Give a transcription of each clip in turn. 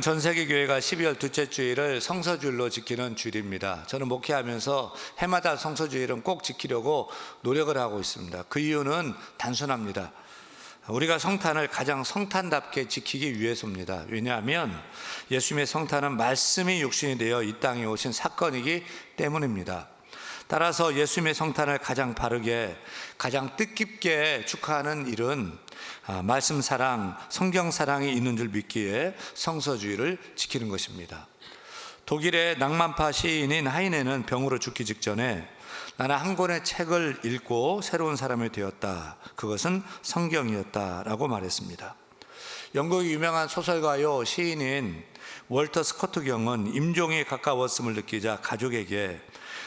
전 세계 교회가 12월 둘째 주일을 성서주일로 지키는 주일입니다. 저는 목회하면서 해마다 성서주일은 꼭 지키려고 노력을 하고 있습니다. 그 이유는 단순합니다. 우리가 성탄을 가장 성탄답게 지키기 위해서입니다. 왜냐하면 예수님의 성탄은 말씀이 육신이 되어 이 땅에 오신 사건이기 때문입니다. 따라서 예수님의 성탄을 가장 바르게, 가장 뜻깊게 축하하는 일은 말씀 사랑, 성경 사랑이 있는 줄 믿기에 성서주의를 지키는 것입니다. 독일의 낭만파 시인인 하이네는 병으로 죽기 직전에 나는 한 권의 책을 읽고 새로운 사람이 되었다. 그것은 성경이었다라고 말했습니다. 영국의 유명한 소설가요 시인인 월터 스코트 경은 임종이 가까웠음을 느끼자 가족에게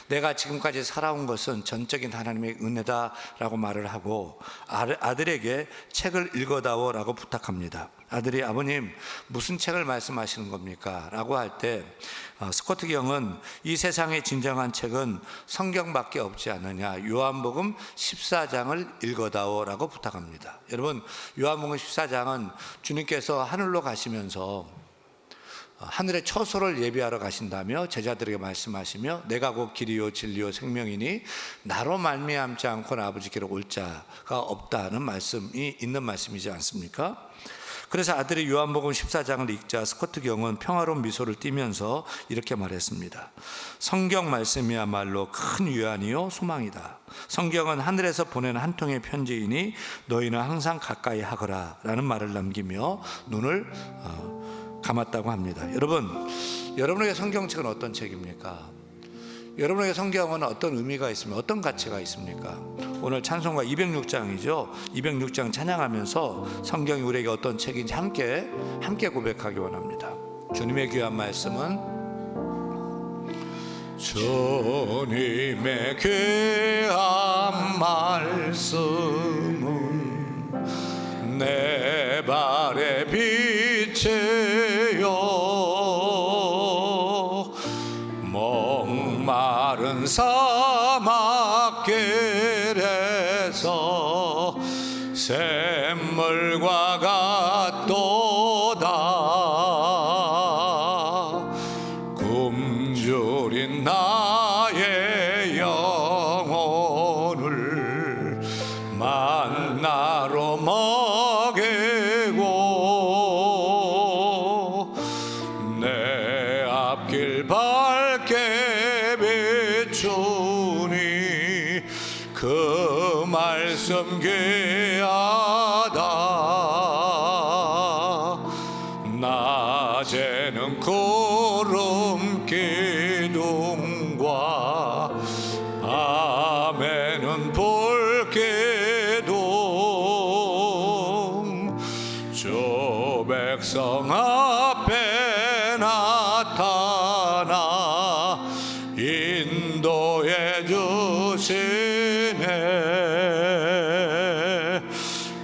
내가 지금까지 살아온 것은 전적인 하나님의 은혜다라고 말을 하고 아들에게 책을 읽어다오라고 부탁합니다. 아들이 아버님 무슨 책을 말씀하시는 겁니까? 라고 할 때 스코트 경은 이 세상의 진정한 책은 성경밖에 없지 않느냐, 요한복음 14장을 읽어다오라고 부탁합니다. 여러분, 요한복음 14장은 주님께서 하늘로 가시면서 하늘의 처소를 예비하러 가신다며 제자들에게 말씀하시며 내가 곧 길이요 진리요 생명이니 나로 말미암지 않고는 아버지께로 올 자가 없다는 말씀이 있는 말씀이지 않습니까? 그래서 아들이 요한복음 14장을 읽자 스코트 경은 평화로운 미소를 띠면서 이렇게 말했습니다. 성경 말씀이야말로 큰 위안이요 소망이다. 성경은 하늘에서 보낸 한 통의 편지이니 너희는 항상 가까이 하거라 라는 말을 남기며 눈을 감았다고 합니다. 여러분에게 성경책은 어떤 책입니까? 여러분에게 성경은 어떤 의미가 있습니까? 어떤 가치가 있습니까? 오늘 찬송가 206장이죠. 206장 찬양하면서 성경이 우리에게 어떤 책인지 함께 고백하기 원합니다. 주님의 귀한 말씀은 주님의 귀한 말씀은 내 발의 빛이요 목마른 사막길에서 샘물과 같도다. 굶주린 나의 영혼을 만나로 먹이고 내 앞길 밝게 비추니 그 말씀 귀하다. 낮에는 구름 기둥과 밤에는 불 기둥 주 백성 앞에 나타나 인도해 주시네.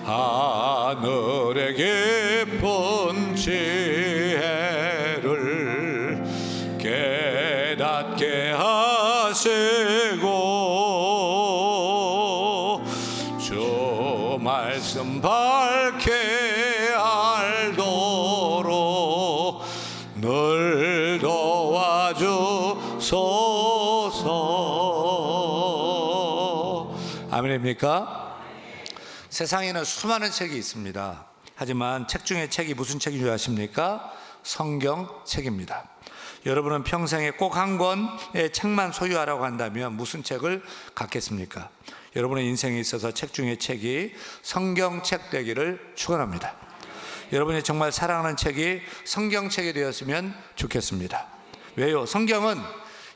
하늘의 깊은 지혜를 깨닫게 하시고 주 말씀 밝게 알도록 늘 도와주소서. 아멘입니까? 세상에는 수많은 책이 있습니다. 하지만 책 중에 책이 무슨 책인 줄 아십니까? 성경책입니다. 여러분은 평생에 꼭 한 권의 책만 소유하라고 한다면 무슨 책을 갖겠습니까? 여러분의 인생에 있어서 책 중에 책이 성경책 되기를 축원합니다. 여러분이 정말 사랑하는 책이 성경책이 되었으면 좋겠습니다. 왜요? 성경은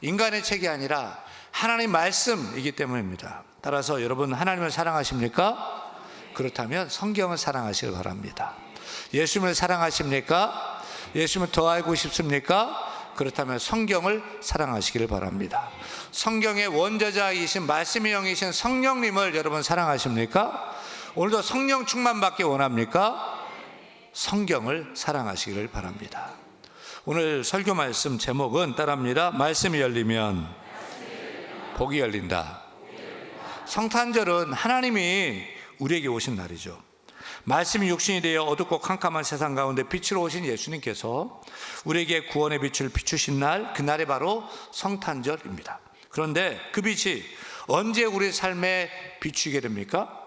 인간의 책이 아니라 하나님 말씀이기 때문입니다. 따라서 여러분 하나님을 사랑하십니까? 그렇다면 성경을 사랑하시길 바랍니다. 예수님을 사랑하십니까? 예수님을 더 알고 싶습니까? 그렇다면 성경을 사랑하시기를 바랍니다. 성경의 원저자이신 말씀의 영이신 성령님을 여러분 사랑하십니까? 오늘도 성령 충만 받기 원합니까? 성경을 사랑하시기를 바랍니다. 오늘 설교 말씀 제목은 따라합니다. 말씀이 열리면 복이 열린다. 성탄절은 하나님이 우리에게 오신 날이죠. 말씀이 육신이 되어 어둡고 캄캄한 세상 가운데 빛으로 오신 예수님께서 우리에게 구원의 빛을 비추신 날, 그날이 바로 성탄절입니다. 그런데 그 빛이 언제 우리 삶에 비추게 됩니까?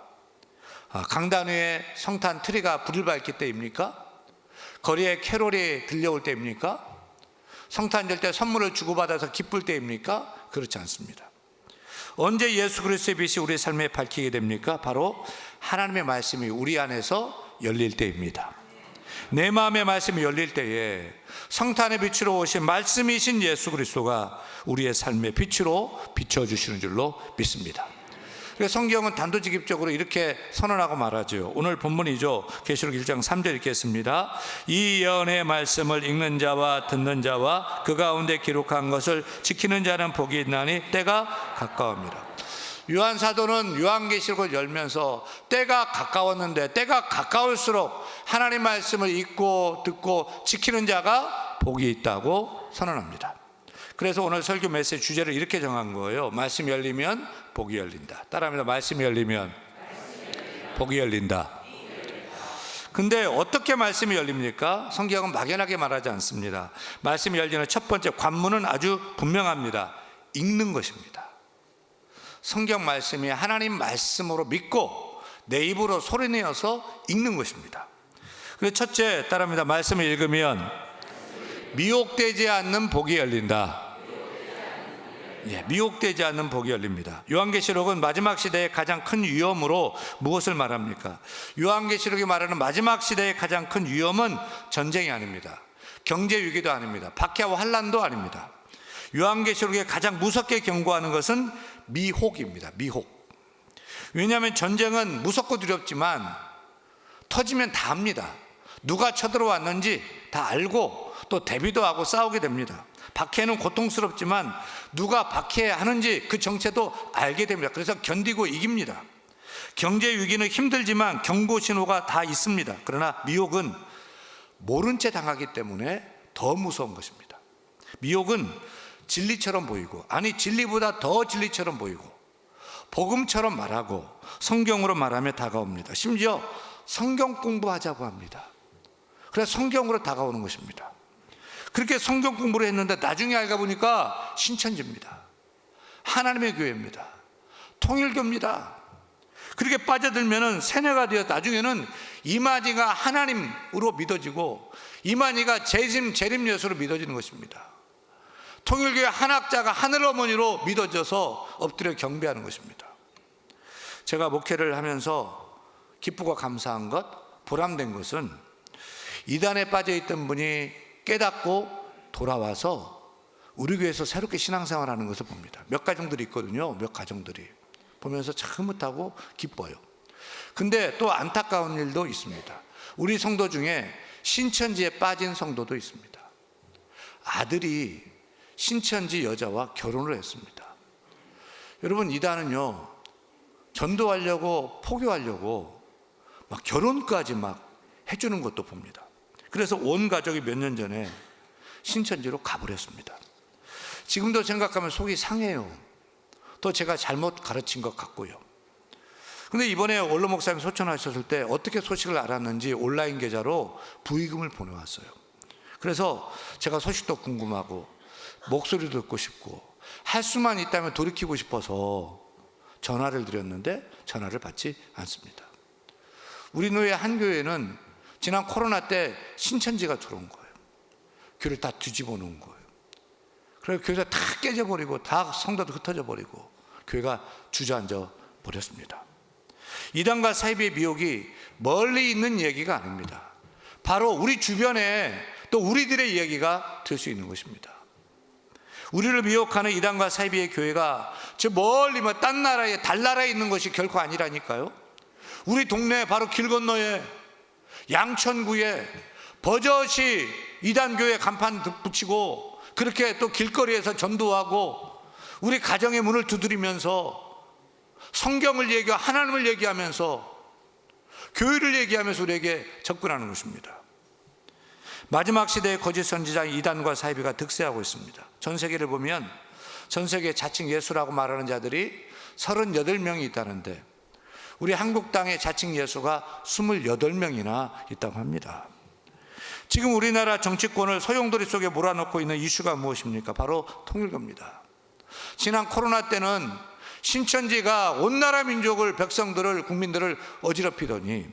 강단 위에 성탄 트리가 불을 밝힐 때입니까? 거리에 캐롤이 들려올 때입니까? 성탄절 때 선물을 주고받아서 기쁠 때입니까? 그렇지 않습니다. 언제 예수 그리스도의 빛이 우리 삶에 밝히게 됩니까? 바로 하나님의 말씀이 우리 안에서 열릴 때입니다. 내 마음의 말씀이 열릴 때에 성탄의 빛으로 오신 말씀이신 예수 그리스도가 우리의 삶의 빛으로 비춰주시는 줄로 믿습니다. 그래서 성경은 단도직입적으로 이렇게 선언하고 말하죠. 오늘 본문이죠. 계시록 1장 3절 읽겠습니다. 이 예언의 말씀을 읽는 자와 듣는 자와 그 가운데 기록한 것을 지키는 자는 복이 있나니 때가 가까웁니다. 요한 사도는 요한계시록을 열면서 때가 가까웠는데 때가 가까울수록 하나님 말씀을 읽고 듣고 지키는 자가 복이 있다고 선언합니다. 그래서 오늘 설교 메시지 주제를 이렇게 정한 거예요. 말씀이 열리면 복이 열린다. 따라합니다. 말씀이 열리면 복이 열린다. 근데 어떻게 말씀이 열립니까? 성경은 막연하게 말하지 않습니다. 말씀이 열리는 첫 번째 관문은 아주 분명합니다. 읽는 것입니다. 성경 말씀이 하나님 말씀으로 믿고 내 입으로 소리내어서 읽는 것입니다. 그래서 첫째, 따라합니다. 말씀을 읽으면 미혹되지 않는 복이 열린다. 미혹되지 않는 복이 열립니다. 요한계시록은 마지막 시대의 가장 큰 위험으로 무엇을 말합니까? 요한계시록이 말하는 마지막 시대의 가장 큰 위험은 전쟁이 아닙니다. 경제 위기도 아닙니다. 박해와 환난도 아닙니다. 요한계시록에 가장 무섭게 경고하는 것은 미혹입니다. 미혹. 왜냐하면 전쟁은 무섭고 두렵지만 터지면 다 압니다. 누가 쳐들어왔는지 다 알고 또 대비도 하고 싸우게 됩니다. 박해는 고통스럽지만 누가 박해하는지 그 정체도 알게 됩니다. 그래서 견디고 이깁니다. 경제 위기는 힘들지만 경고 신호가 다 있습니다. 그러나 미혹은 모른 채 당하기 때문에 더 무서운 것입니다. 미혹은 진리처럼 보이고, 아니 진리보다 더 진리처럼 보이고, 복음처럼 말하고 성경으로 말하며 다가옵니다. 심지어 성경 공부하자고 합니다. 그래서 성경으로 다가오는 것입니다. 그렇게 성경 공부를 했는데 나중에 알고 보니까 신천지입니다. 하나님의 교회입니다. 통일교입니다. 그렇게 빠져들면 세뇌가 되어 나중에는 이만희가 하나님으로 믿어지고 이만희가 재림 예수로 믿어지는 것입니다. 통일교회 한학자가 하늘어머니로 믿어져서 엎드려 경배하는 것입니다. 제가 목회를 하면서 기쁘고 감사한 것, 보람된 것은 이단에 빠져있던 분이 깨닫고 돌아와서 우리 교회에서 새롭게 신앙생활하는 것을 봅니다. 몇 가정들이 있거든요. 몇 가정들이 보면서 참 흐뭇하고 기뻐요. 근데 또 안타까운 일도 있습니다. 우리 성도 중에 신천지에 빠진 성도도 있습니다. 아들이 신천지 여자와 결혼을 했습니다. 여러분, 이단은요, 전도하려고 포교하려고 막 결혼까지 막 해주는 것도 봅니다. 그래서 온 가족이 몇 년 전에 신천지로 가버렸습니다. 지금도 생각하면 속이 상해요. 또 제가 잘못 가르친 것 같고요. 근데 이번에 원로 목사님 소천하셨을 때 어떻게 소식을 알았는지 온라인 계좌로 부의금을 보내왔어요. 그래서 제가 소식도 궁금하고 목소리도 듣고 싶고 할 수만 있다면 돌이키고 싶어서 전화를 드렸는데 전화를 받지 않습니다. 우리 노예 한 교회는 지난 코로나 때 신천지가 들어온 거예요. 교회를 다 뒤집어 놓은 거예요. 그래서 교회가 다 깨져버리고 다 성도도 흩어져 버리고 교회가 주저앉아 버렸습니다. 이단과 사이비의 미혹이 멀리 있는 얘기가 아닙니다. 바로 우리 주변에 또 우리들의 이야기가 될 수 있는 것입니다. 우리를 미혹하는 이단과 사이비의 교회가 저 멀리 딴 나라에 달나라에 있는 것이 결코 아니라니까요. 우리 동네 바로 길 건너에 양천구에 버젓이 이단교회 간판 붙이고 그렇게 또 길거리에서 전도하고 우리 가정의 문을 두드리면서 성경을 얘기하고 하나님을 얘기하면서 교회를 얘기하면서 우리에게 접근하는 것입니다. 마지막 시대의 거짓 선지자 이단과 사이비가 득세하고 있습니다. 전 세계를 보면 전 세계 자칭 예수라고 말하는 자들이 38명이 있다는데 우리 한국당의 자칭 예수가 28명이나 있다고 합니다. 지금 우리나라 정치권을 소용돌이 속에 몰아넣고 있는 이슈가 무엇입니까? 바로 통일교입니다. 지난 코로나 때는 신천지가 온 나라 민족을, 백성들을, 국민들을 어지럽히더니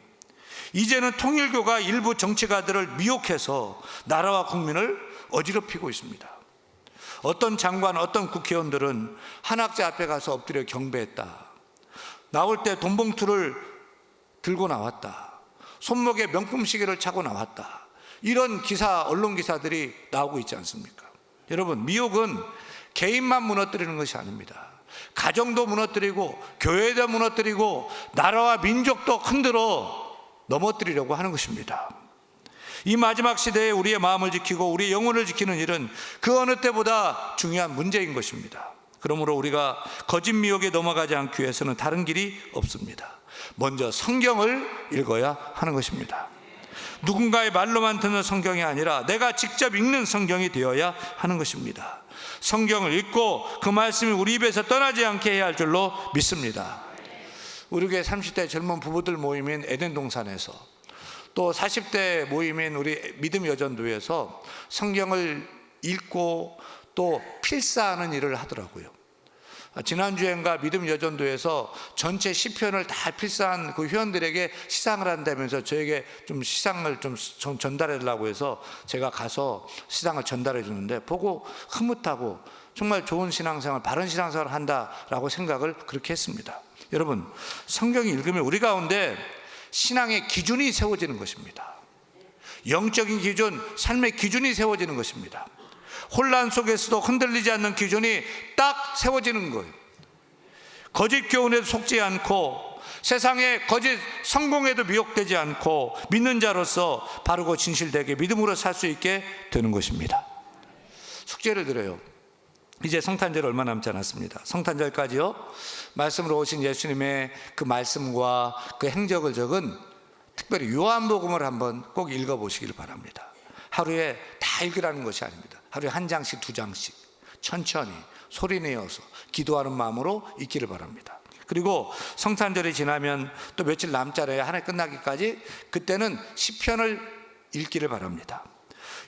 이제는 통일교가 일부 정치가들을 미혹해서 나라와 국민을 어지럽히고 있습니다. 어떤 장관, 어떤 국회의원들은 한학자 앞에 가서 엎드려 경배했다. 나올 때 돈봉투를 들고 나왔다. 손목에 명품 시계를 차고 나왔다. 이런 기사, 언론 기사들이 나오고 있지 않습니까? 여러분, 미혹은 개인만 무너뜨리는 것이 아닙니다. 가정도 무너뜨리고 교회도 무너뜨리고 나라와 민족도 흔들어 넘어뜨리려고 하는 것입니다. 이 마지막 시대에 우리의 마음을 지키고 우리의 영혼을 지키는 일은 그 어느 때보다 중요한 문제인 것입니다. 그러므로 우리가 거짓 미혹에 넘어가지 않기 위해서는 다른 길이 없습니다. 먼저 성경을 읽어야 하는 것입니다. 누군가의 말로만 듣는 성경이 아니라 내가 직접 읽는 성경이 되어야 하는 것입니다. 성경을 읽고 그 말씀이 우리 입에서 떠나지 않게 해야 할 줄로 믿습니다. 우리 교회 30대 젊은 부부들 모임인 에덴 동산에서 또 40대 모임인 우리 믿음 여전도에서 성경을 읽고 또 필사하는 일을 하더라고요. 지난주엔가 믿음 여전도에서 전체 시편을 다 필사한 그 회원들에게 시상을 한다면서 저에게 좀 시상을 좀 전달해 달라고 해서 제가 가서 시상을 전달해 주는데 보고 흐뭇하고 정말 좋은 신앙생활, 바른 신앙생활을 한다라고 생각을 그렇게 했습니다. 여러분, 성경을 읽으면 우리 가운데 신앙의 기준이 세워지는 것입니다. 영적인 기준, 삶의 기준이 세워지는 것입니다. 혼란 속에서도 흔들리지 않는 기준이 딱 세워지는 거예요. 거짓 교훈에도 속지 않고 세상의 거짓 성공에도 미혹되지 않고 믿는 자로서 바르고 진실되게 믿음으로 살 수 있게 되는 것입니다. 숙제를 드려요. 이제 성탄절 얼마 남지 않았습니다. 성탄절까지요, 말씀으로 오신 예수님의 그 말씀과 그 행적을 적은 특별히 요한복음을 한번 꼭 읽어보시길 바랍니다. 하루에 다 읽으라는 것이 아닙니다. 하루에 한 장씩, 두 장씩 천천히 소리내어서 기도하는 마음으로 읽기를 바랍니다. 그리고 성탄절이 지나면 또 며칠 남잖아요. 한 해 끝나기까지. 그때는 시편을 읽기를 바랍니다.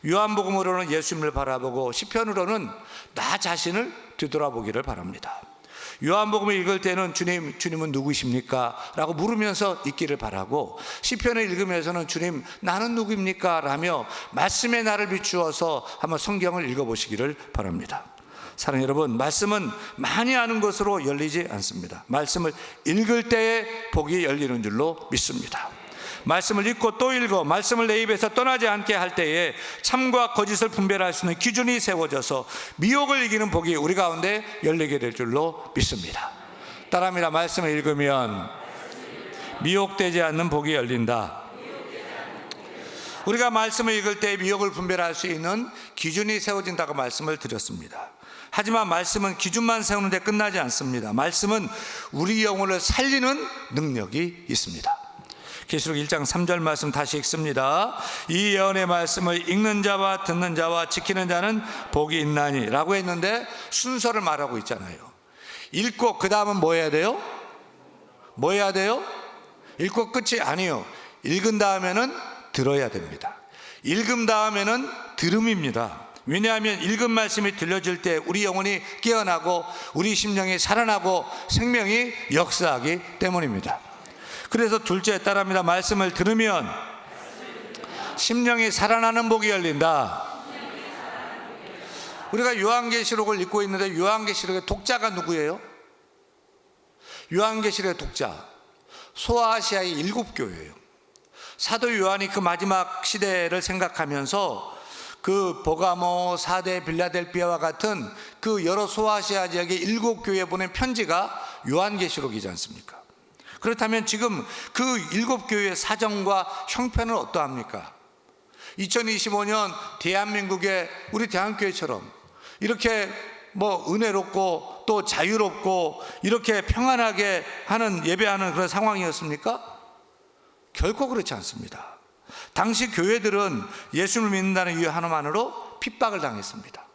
요한복음으로는 예수님을 바라보고 시편으로는 나 자신을 뒤돌아보기를 바랍니다. 요한복음을 읽을 때는 주님은 누구십니까? 라고 물으면서 읽기를 바라고, 시편을 읽으면서는 주님, 나는 누구입니까? 라며 말씀에 나를 비추어서 한번 성경을 읽어보시기를 바랍니다. 사랑하는 여러분, 말씀은 많이 아는 것으로 열리지 않습니다. 말씀을 읽을 때에 복이 열리는 줄로 믿습니다. 말씀을 읽고 또 읽어 말씀을 내 입에서 떠나지 않게 할 때에 참과 거짓을 분별할 수 있는 기준이 세워져서 미혹을 이기는 복이 우리 가운데 열리게 될 줄로 믿습니다. 따라합니다. 말씀을 읽으면 미혹되지 않는 복이 열린다. 우리가 말씀을 읽을 때 미혹을 분별할 수 있는 기준이 세워진다고 말씀을 드렸습니다. 하지만 말씀은 기준만 세우는데 끝나지 않습니다. 말씀은 우리 영혼을 살리는 능력이 있습니다. 계시록 1장 3절 말씀 다시 읽습니다. 이 예언의 말씀을 읽는 자와 듣는 자와 지키는 자는 복이 있나니 라고 했는데 순서를 말하고 있잖아요. 읽고 그 다음은 뭐 해야 돼요? 뭐 해야 돼요? 읽고 끝이 아니에요. 읽은 다음에는 들어야 됩니다. 읽은 다음에는 들음입니다. 왜냐하면 읽은 말씀이 들려질 때 우리 영혼이 깨어나고 우리 심령이 살아나고 생명이 역사하기 때문입니다. 그래서 둘째, 따라합니다. 말씀을 들으면 심령이 살아나는 복이 열린다. 우리가 요한계시록을 읽고 있는데 요한계시록의 독자가 누구예요? 요한계시록의 독자 소아시아의 7교회예요. 사도 요한이 그 마지막 시대를 생각하면서 그 버가모, 사대, 빌라델비아와 같은 그 여러 소아시아 지역의 7교회에 보낸 편지가 요한계시록이지 않습니까? 그렇다면 지금 그 7교회의 사정과 형편은 어떠합니까? 2025년 대한민국의 우리 대한교회처럼 이렇게 은혜롭고 또 자유롭고 이렇게 평안하게 하는 예배하는 그런 상황이었습니까? 결코 그렇지 않습니다. 당시 교회들은 예수를 믿는다는 이유 하나만으로 핍박을 당했습니다.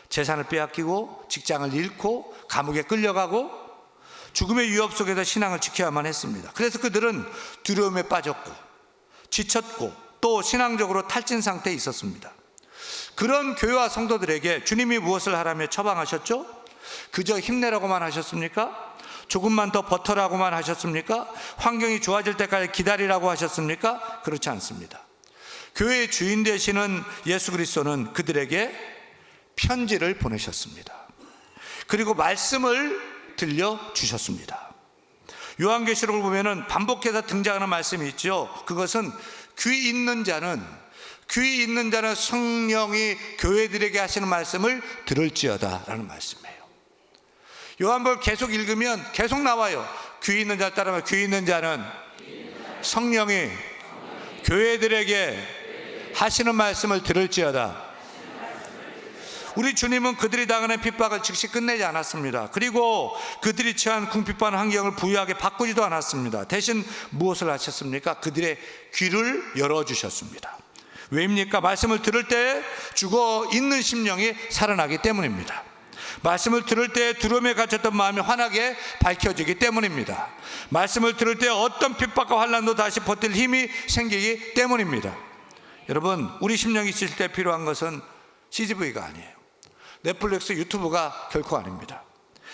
재산을 빼앗기고 직장을 잃고 감옥에 끌려가고 죽음의 위협 속에서 신앙을 지켜야만 했습니다. 그래서 그들은 두려움에 빠졌고 지쳤고 또 신앙적으로 탈진 상태에 있었습니다. 그런 교회와 성도들에게 주님이 무엇을 하라며 처방하셨죠? 그저 힘내라고만 하셨습니까? 조금만 더 버텨라고만 하셨습니까? 환경이 좋아질 때까지 기다리라고 하셨습니까? 그렇지 않습니다. 교회의 주인 되시는 예수 그리스도는 그들에게 편지를 보내셨습니다. 그리고 말씀을 들려주셨습니다. 요한계시록을 보면은 반복해서 등장하는 말씀이 있죠. 그것은 귀 있는 자는 성령이 교회들에게 하시는 말씀을 들을지어다 라는 말씀이에요. 요한복음 계속 읽으면 계속 나와요. 귀 있는 자 따르면 귀 있는 자는 성령이 교회들에게 하시는 말씀을 들을지어다. 우리 주님은 그들이 당하는 핍박을 즉시 끝내지 않았습니다. 그리고 그들이 처한 궁핍한 환경을 부유하게 바꾸지도 않았습니다. 대신 무엇을 하셨습니까? 그들의 귀를 열어주셨습니다. 왜입니까? 말씀을 들을 때 죽어 있는 심령이 살아나기 때문입니다. 말씀을 들을 때 두려움에 갇혔던 마음이 환하게 밝혀지기 때문입니다. 말씀을 들을 때 어떤 핍박과 환난도 다시 버틸 힘이 생기기 때문입니다. 여러분, 우리 심령이 있을 때 필요한 것은 CGV가 아니에요. 넷플릭스, 유튜브가 결코 아닙니다.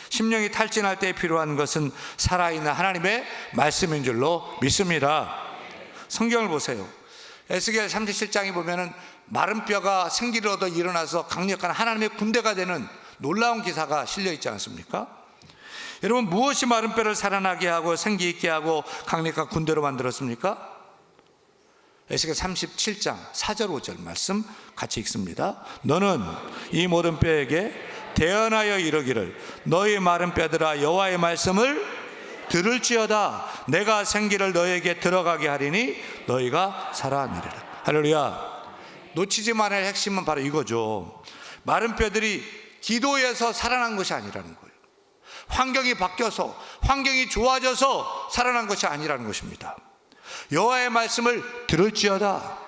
심령이 탈진할 때 필요한 것은 살아있는 하나님의 말씀인 줄로 믿습니다. 성경을 보세요. 에스겔 37장에 보면은 마른 뼈가 생기를 얻어 일어나서 강력한 하나님의 군대가 되는 놀라운 기사가 실려 있지 않습니까? 여러분, 무엇이 마른 뼈를 살아나게 하고 생기 있게 하고 강력한 군대로 만들었습니까? 에스겔 37장 4절 5절 말씀 같이 읽습니다. 너는 이 모든 뼈에게 대언하여 이르기를 너희 마른 뼈들아 여호와의 말씀을 들을지어다. 내가 생기를 너희에게 들어가게 하리니 너희가 살아나리라. 할렐루야. 놓치지 말아야 할 핵심은 바로 이거죠. 마른 뼈들이 기도에서 살아난 것이 아니라는 거예요. 환경이 바뀌어서, 환경이 좋아져서 살아난 것이 아니라는 것입니다. 여호와의 말씀을 들을지어다.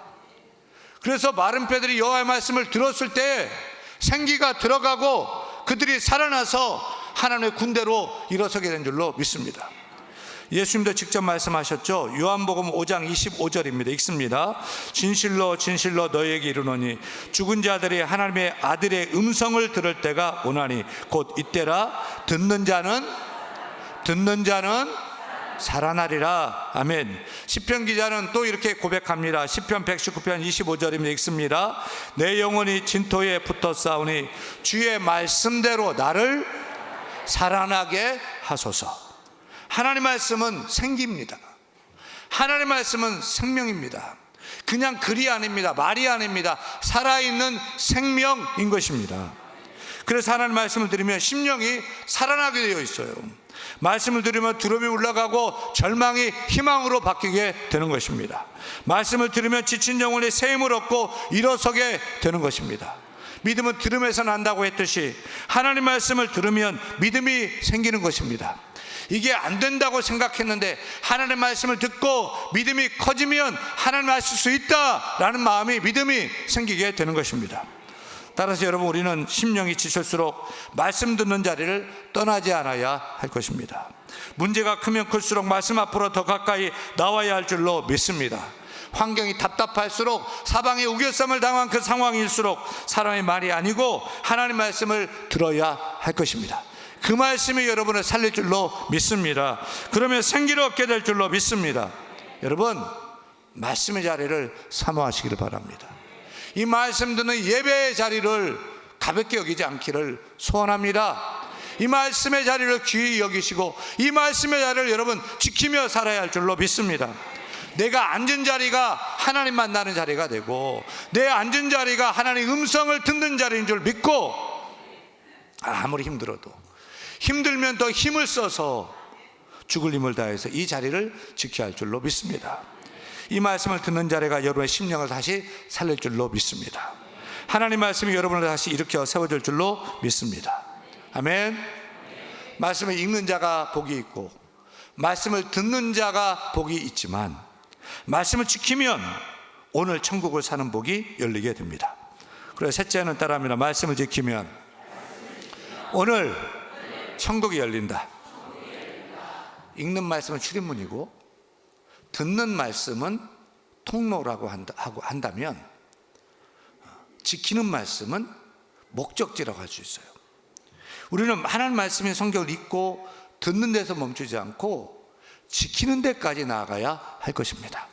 그래서 마른 뼈들이 여호와의 말씀을 들었을 때 생기가 들어가고 그들이 살아나서 하나님의 군대로 일어서게 된 줄로 믿습니다. 예수님도 직접 말씀하셨죠. 요한복음 5장 25절입니다. 읽습니다. 진실로 진실로 너희에게 이르노니 죽은 자들이 하나님의 아들의 음성을 들을 때가 오나니 곧 이때라. 듣는 자는 살아나리라. 아멘. 시편 기자는 또 이렇게 고백합니다. 시편 119편 25절입니다. 읽습니다. 내 영혼이 진토에 붙어 싸우니 주의 말씀대로 나를 살아나게 하소서. 하나님 말씀은 생기입니다. 하나님 말씀은 생명입니다. 그냥 글이 아닙니다. 말이 아닙니다. 살아있는 생명인 것입니다. 그래서 하나님 말씀을 들으면 심령이 살아나게 되어 있어요. 말씀을 들으면 두려움이 올라가고 절망이 희망으로 바뀌게 되는 것입니다. 말씀을 들으면 지친 영혼이 새 힘을 얻고 일어서게 되는 것입니다. 믿음은 들음에서 난다고 했듯이 하나님 말씀을 들으면 믿음이 생기는 것입니다. 이게 안 된다고 생각했는데 하나님 말씀을 듣고 믿음이 커지면 하나님 하실 수 있다라는 마음이, 믿음이 생기게 되는 것입니다. 따라서 여러분, 우리는 심령이 지칠수록 말씀 듣는 자리를 떠나지 않아야 할 것입니다. 문제가 크면 클수록 말씀 앞으로 더 가까이 나와야 할 줄로 믿습니다. 환경이 답답할수록, 사방에 우겨쌈을 당한 그 상황일수록 사람의 말이 아니고 하나님 말씀을 들어야 할 것입니다. 그 말씀이 여러분을 살릴 줄로 믿습니다. 그러면 생기를 얻게 될 줄로 믿습니다. 여러분, 말씀의 자리를 사모하시기를 바랍니다. 이 말씀 듣는 예배의 자리를 가볍게 여기지 않기를 소원합니다. 이 말씀의 자리를 귀히 여기시고 이 말씀의 자리를 여러분 지키며 살아야 할 줄로 믿습니다. 내가 앉은 자리가 하나님 만나는 자리가 되고 내 앉은 자리가 하나님의 음성을 듣는 자리인 줄 믿고, 아무리 힘들어도 힘들면 더 힘을 써서 죽을 힘을 다해서 이 자리를 지켜야 할 줄로 믿습니다. 이 말씀을 듣는 자리가 여러분의 심령을 다시 살릴 줄로 믿습니다. 하나님 말씀이 여러분을 다시 일으켜 세워줄 줄로 믿습니다. 아멘. 말씀을 읽는 자가 복이 있고 말씀을 듣는 자가 복이 있지만 말씀을 지키면 오늘 천국을 사는 복이 열리게 됩니다. 그래서 셋째는 따라합니다. 말씀을 지키면 오늘 천국이 열린다. 읽는 말씀은 출입문이고 듣는 말씀은 통로라고 한다면 지키는 말씀은 목적지라고 할 수 있어요. 우리는 하나님 말씀의 성경을 읽고 듣는 데서 멈추지 않고 지키는 데까지 나아가야 할 것입니다.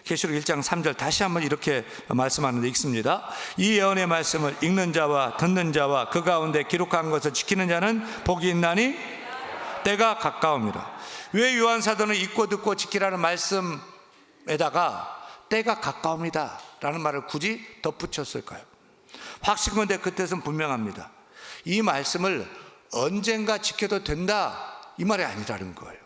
계시록 1장 3절 다시 한번 이렇게 말씀하는데 읽습니다. 이 예언의 말씀을 읽는 자와 듣는 자와 그 가운데 기록한 것을 지키는 자는 복이 있나니 때가 가까움이라. 왜 요한사도는 읽고 듣고 지키라는 말씀에다가 때가 가까움이다 라는 말을 굳이 덧붙였을까요? 확신컨대 그 뜻은 분명합니다. 이 말씀을 언젠가 지켜도 된다 이 말이 아니라는 거예요.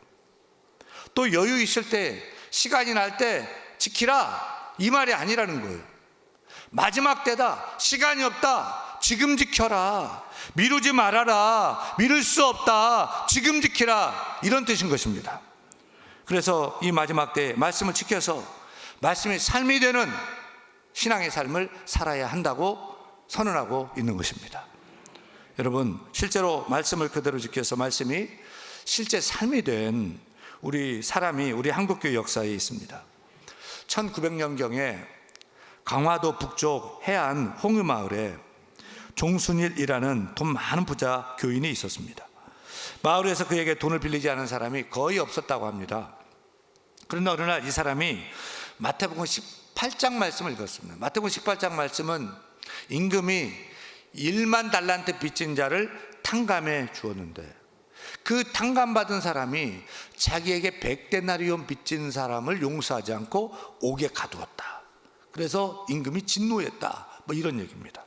또 여유 있을 때, 시간이 날 때 지키라 이 말이 아니라는 거예요. 마지막 때다, 시간이 없다, 지금 지켜라, 미루지 말아라, 미룰 수 없다, 지금 지키라, 이런 뜻인 것입니다. 그래서 이 마지막 때에 말씀을 지켜서 말씀이 삶이 되는 신앙의 삶을 살아야 한다고 선언하고 있는 것입니다. 여러분, 실제로 말씀을 그대로 지켜서 말씀이 실제 삶이 된 우리 사람이 우리 한국교회 역사에 있습니다. 1900년경에 강화도 북쪽 해안 홍유마을에 종순일이라는 돈 많은 부자 교인이 있었습니다. 마을에서 그에게 돈을 빌리지 않은 사람이 거의 없었다고 합니다. 그런데 어느 날 이 사람이 마태복음 18장 말씀을 읽었습니다. 마태복음 18장 말씀은 임금이 1만 달란트 빚진 자를 탕감해 주었는데 그 탕감받은 사람이 자기에게 100데나리온 빚진 사람을 용서하지 않고 옥에 가두었다. 그래서 임금이 진노했다, 뭐 이런 얘기입니다.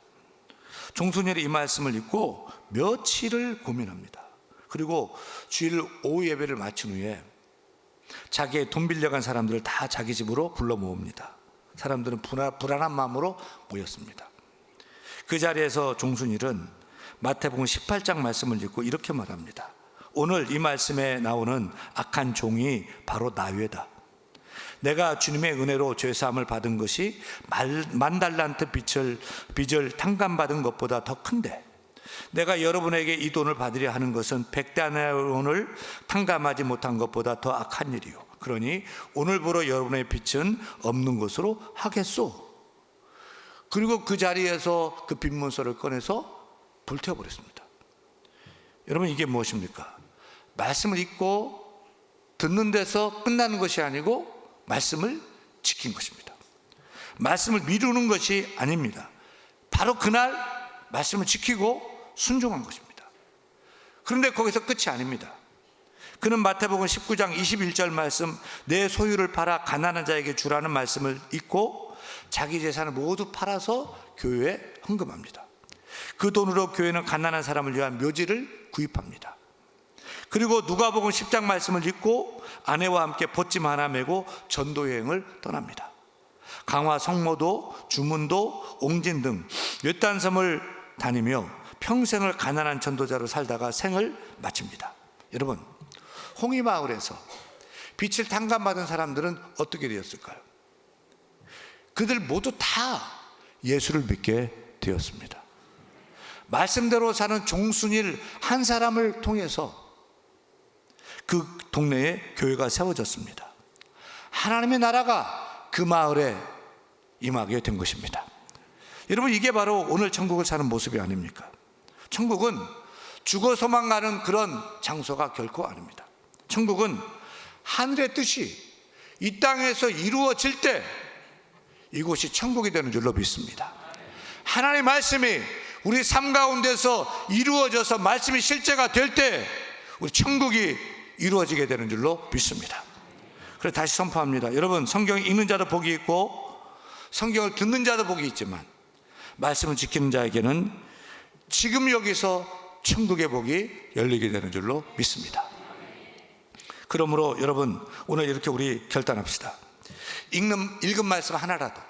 종순일이 이 말씀을 읽고 며칠을 고민합니다. 그리고 주일 오후 예배를 마친 후에 자기의 돈 빌려간 사람들을 다 자기 집으로 불러 모읍니다. 사람들은 불안한 마음으로 모였습니다. 그 자리에서 종순일은 마태복음 18장 말씀을 읽고 이렇게 말합니다. 오늘 이 말씀에 나오는 악한 종이 바로 나외다. 내가 주님의 은혜로 죄사함을 받은 것이 10,000달란트 빚을 탕감받은 것보다 더 큰데 내가 여러분에게 이 돈을 받으려 하는 것은 100데나리온을 탕감하지 못한 것보다 더 악한 일이요. 그러니 오늘부로 여러분의 빚은 없는 것으로 하겠소. 그리고 그 자리에서 그 빚문서를 꺼내서 불태워버렸습니다. 여러분, 이게 무엇입니까? 말씀을 읽고 듣는 데서 끝나는 것이 아니고 말씀을 지킨 것입니다. 말씀을 미루는 것이 아닙니다. 바로 그날 말씀을 지키고 순종한 것입니다. 그런데 거기서 끝이 아닙니다. 그는 마태복음 19장 21절 말씀, 내 소유를 팔아 가난한 자에게 주라는 말씀을 읽고 자기 재산을 모두 팔아서 교회에 헌금합니다. 그 돈으로 교회는 가난한 사람을 위한 묘지를 구입합니다. 그리고 누가복음 10장 말씀을 읽고 아내와 함께 보찜 하나 메고 전도 여행을 떠납니다. 강화 성모도 주문도 옹진 등 외딴 섬을 다니며 평생을 가난한 전도자로 살다가 생을 마칩니다. 여러분, 홍이마을에서 빛을 탕감받은 사람들은 어떻게 되었을까요? 그들 모두 다 예수를 믿게 되었습니다. 말씀대로 사는 종순일 한 사람을 통해서 그 동네에 교회가 세워졌습니다. 하나님의 나라가 그 마을에 임하게 된 것입니다. 여러분, 이게 바로 오늘 천국을 사는 모습이 아닙니까? 천국은 죽어서만 가는 그런 장소가 결코 아닙니다. 천국은 하늘의 뜻이 이 땅에서 이루어질 때 이곳이 천국이 되는 줄로 믿습니다. 하나님의 말씀이 우리 삶 가운데서 이루어져서 말씀이 실제가 될 때 우리 천국이 이루어지게 되는 줄로 믿습니다. 그래서 다시 선포합니다. 여러분, 성경 읽는 자도 복이 있고 성경을 듣는 자도 복이 있지만 말씀을 지키는 자에게는 지금 여기서 천국의 복이 열리게 되는 줄로 믿습니다. 그러므로 여러분, 오늘 이렇게 우리 결단합시다. 읽은 말씀 하나라도,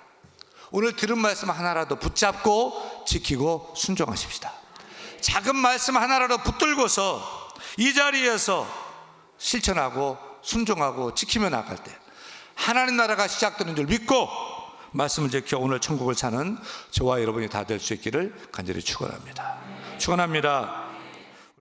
오늘 들은 말씀 하나라도 붙잡고 지키고 순종하십시다. 작은 말씀 하나라도 붙들고서 이 자리에서 실천하고 순종하고 지키며 나갈 때 하나님 나라가 시작되는 줄 믿고 말씀을 지켜 오늘 천국을 사는 저와 여러분이 다 될 수 있기를 간절히 축원합니다. 축원합니다.